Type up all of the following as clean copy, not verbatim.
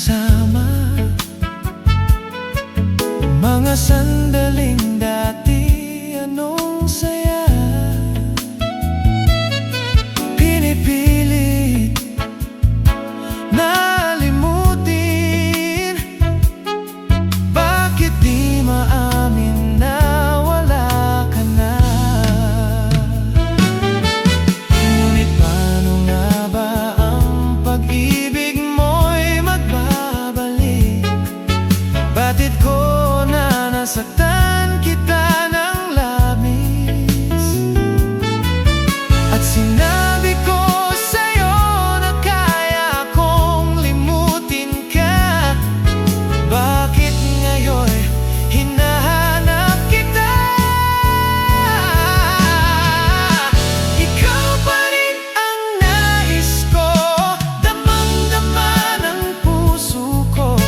kasama. Mga sandaling dati, anong saya. Pinipilit na limutin. Bakit di maamin na wala ka na? Ngunit paano nga ba ang pag-ibig mo'y magbabalik? Batid ko na nasaktan kita ng labis, at sinabi ko sa'yo na kaya kong limutin ka. Bakit ngayon hinahanap kita? Ikaw pa rin ang nais ko, damang-dama ng puso ko.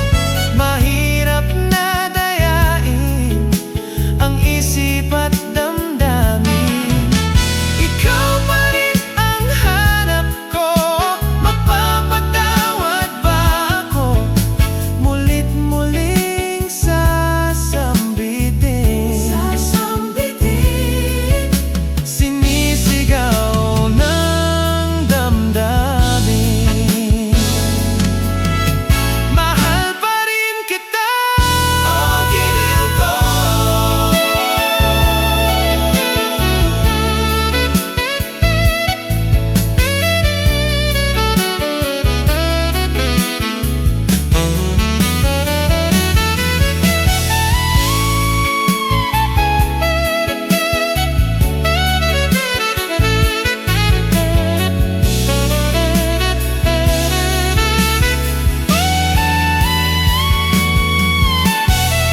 Mahirap na dayain ang isip at damdamin. Ikaw pa rin ang hanap ko, mapapatawad ba ako? Mulit-muling sasambitin, sinisigaw ng damdamin. Mahal pa rin kita, oh giliw ko.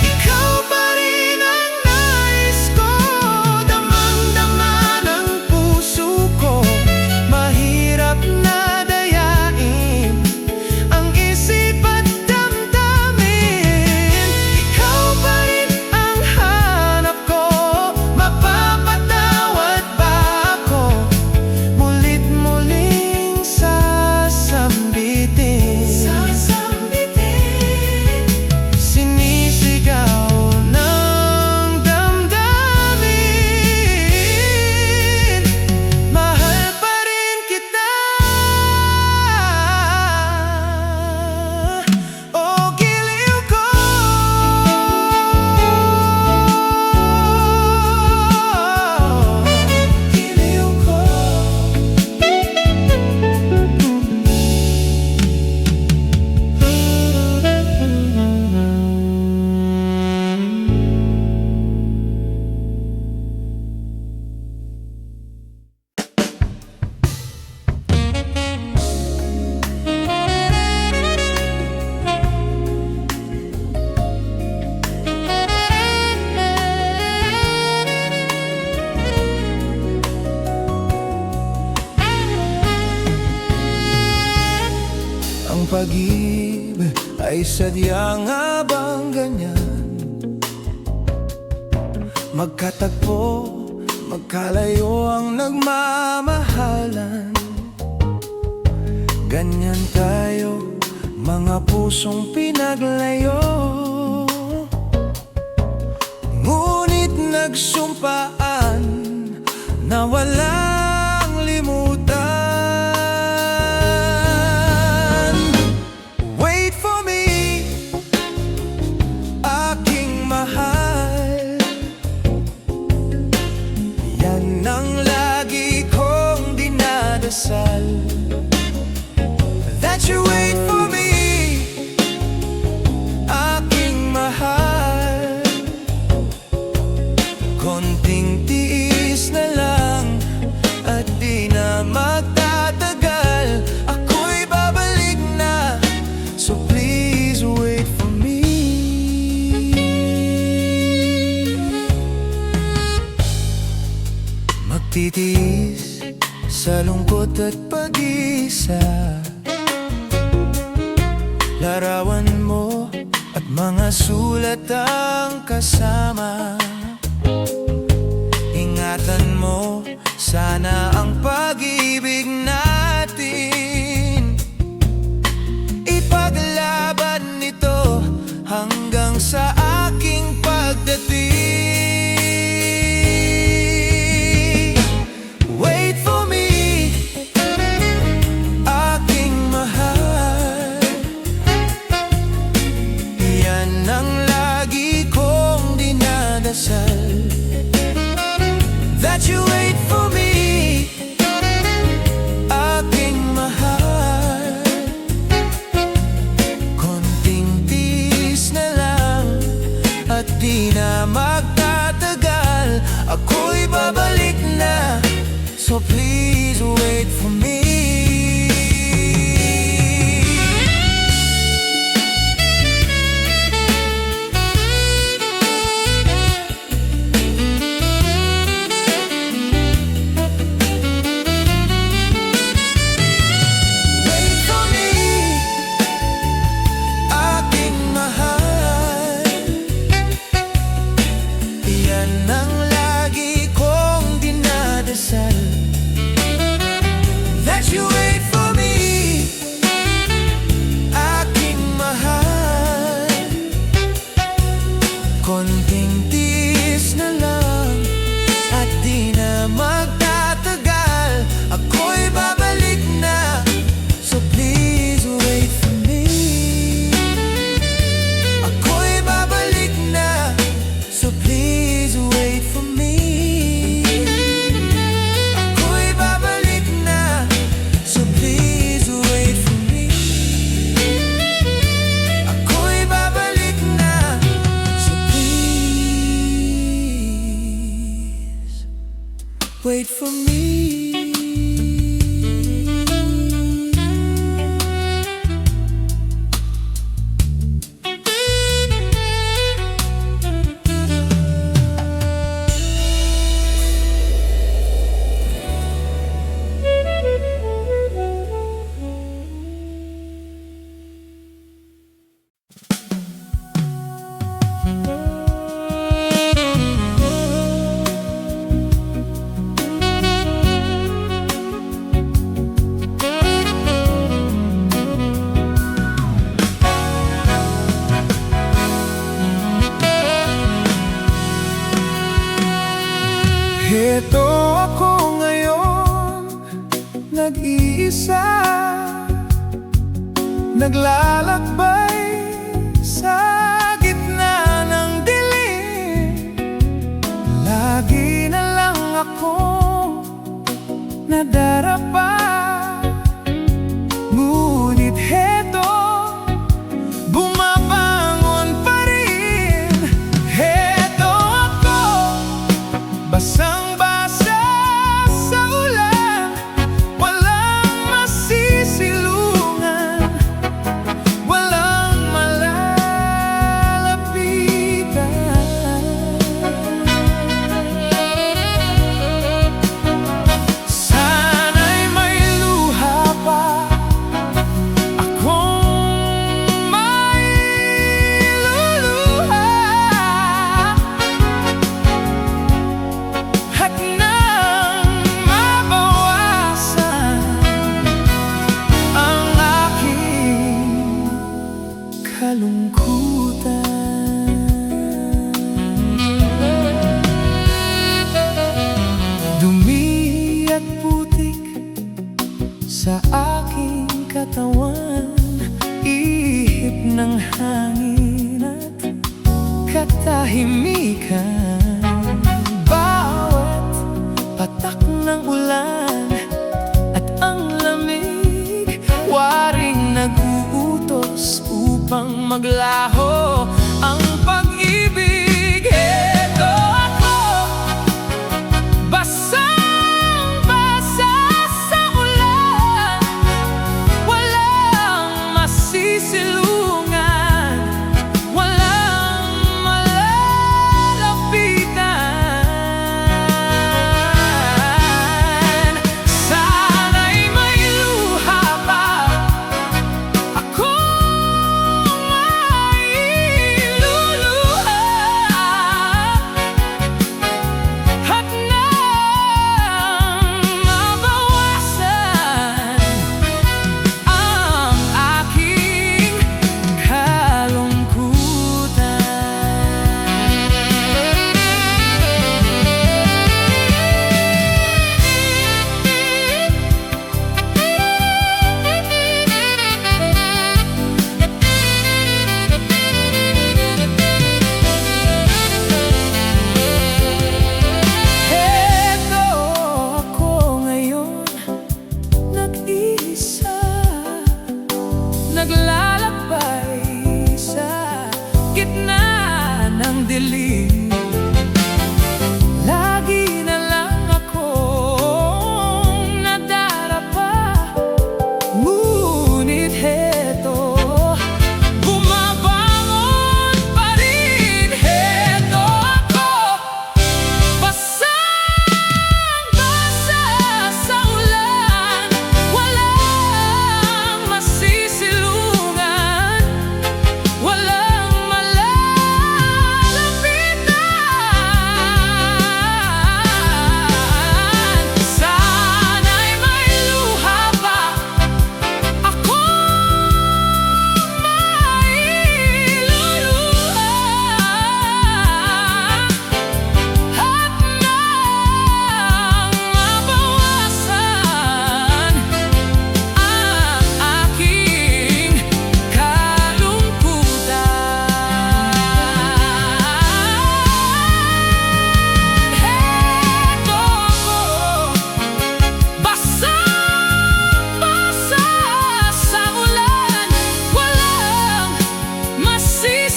Ikaw pa rin ang nais ko, damang-dama ng puso ko. Mahirap na dayain ang isip at damdamin. Ikaw pa rin ang hanap ko, mapapatawad ba ako? Mulit-muling sasambitin, sinisigaw ng damdamin. Mahal pa rin kita, oh giliw ko. Giliw ko. Ang pag-ibig ay sadyang nga bang ganyan? Magkatagpo, magkalayo ang nagmamahalan. Ganyan tayo, mga pusong pinaglayo. Ngunit nagsumpaan na walang limutan. Wait for me, aking mahal. Yan ang lagi kong dinadasal, that you wait for me, aking mahal. Konting tiis na lang at di na magtatagal. Ako'y babalik na, so please wait for me. Magtitiis sa lungkot at pag-isa, larawan mo at mga sulat ang kasama. Ingatan mo sana ang pag-ibig natin, ipaglaban So please wait for me. That you wait for me, aking mahal. Konting tiis na lang at di na magtatagal. Ako'y babalik na, so please wait for me. Ako'y babalik na, so please wait for me. Wait for me. Heto ako ngayon, nag-iisa, naglalakbay sa gitna ng dilim. Lagi na lang ako nadarapa, ngunit heto, bumabangon pa rin. Heto ako, basang sa aking katawan, ihip ng hangin at katahimikan. Bawat patak ng ulan at ang lamig, waring nag-uutos upang maglaho ang pag-ibig. Heto ako,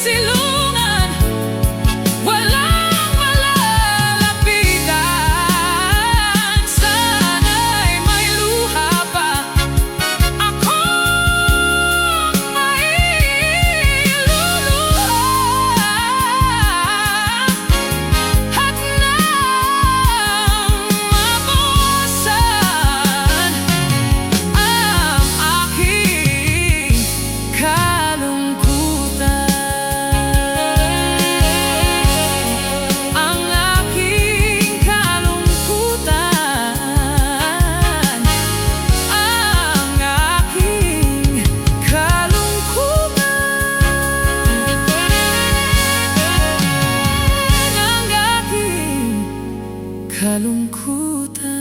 silungan, walang malalapitan. Sana'y may luha pa akong mailuluha, at nang mabawasan ang aking kalungkutan. Ang aking kalungkutan. Ang aking kalungkutan. Ang aking kalungkutan.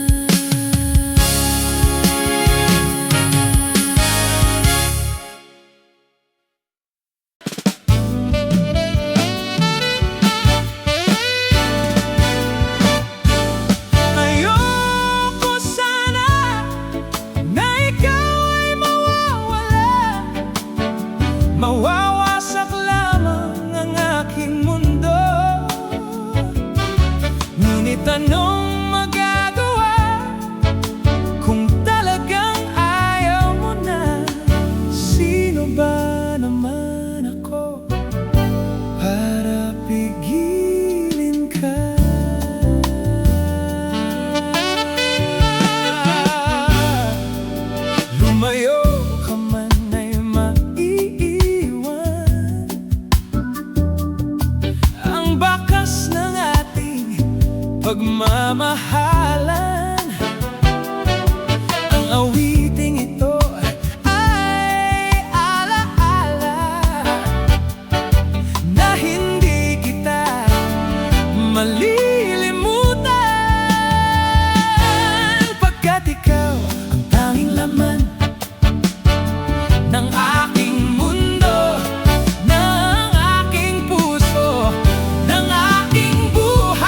Ayoko sana na ikaw ay mawawala, mawawasak lamang ang aking mundo. Ngunit anong magagawa kung talagang ayaw mo na? Sino ba naman ako para pigilin ka? Lumayo ka man ay maiiwan ang bakas ng ating pagmamahalan. Ang awiting ito ay alaala na hindi kita malilimutan, pagkat ikaw ang tanging laman ng aking mundo, ng aking puso, ng aking buhay.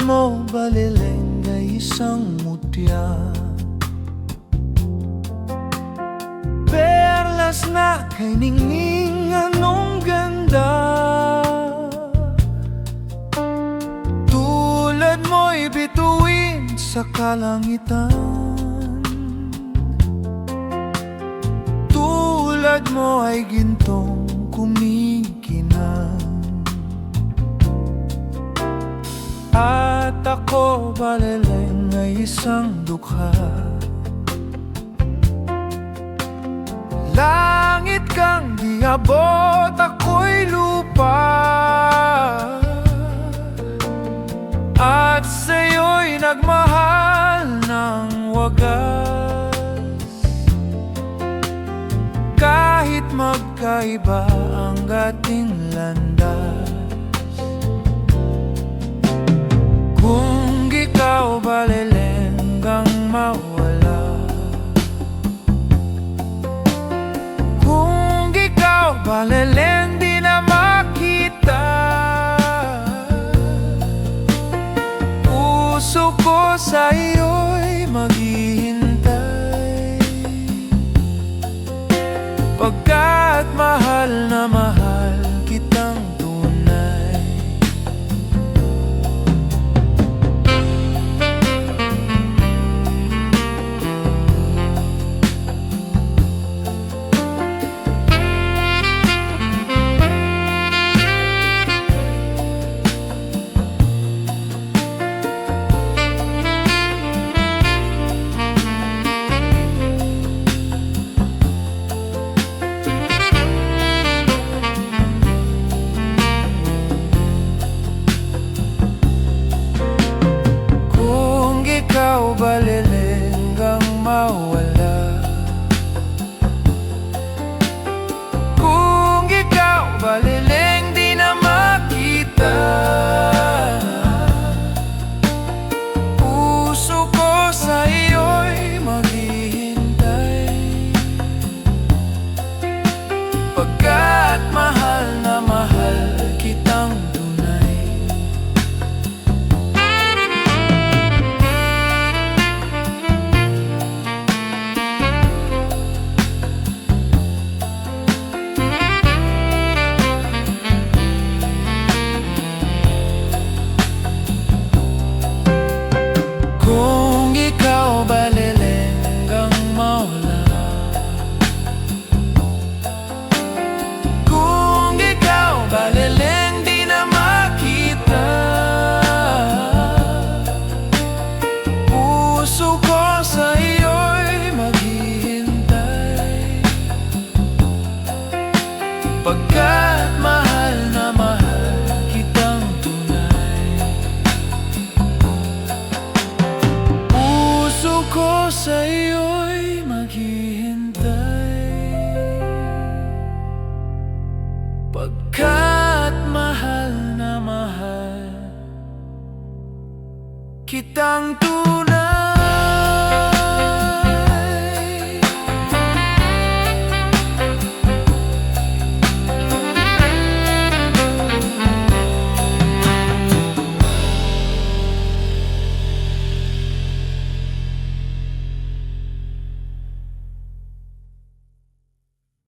mo balileng ay isang mutya, perlas na kay ningning anong ganda. Tulad mo'y bituin sa kalangitan, tulad mo ay gintong kumikinang. At ako balileng ay isang dukha, langit kang di abot, ako'y lupa. At sa'yo'y nagmahal ng wagas, kahit magkaiba ang ating landas. Kung ikaw balileng kang mawala, kung ikaw balileng di na makita, puso ko sa iyo'y maghihintay, pagkat mahal na mahal kitang tunay. Balileng kang mawala, kung ikaw balileng di na makita, puso ko sa iyo'y maghihintay, pagkat mahal na mahal kitang tunay. Kung ikaw balileng kang mawala, kung ikaw balileng di na makita, puso ko sa iyo'y maghihintay, pagkat mahal na mahal kitang tunay. Puso ko sa iyo'y maghihintay, pagkat mahal na mahal kitang tunay.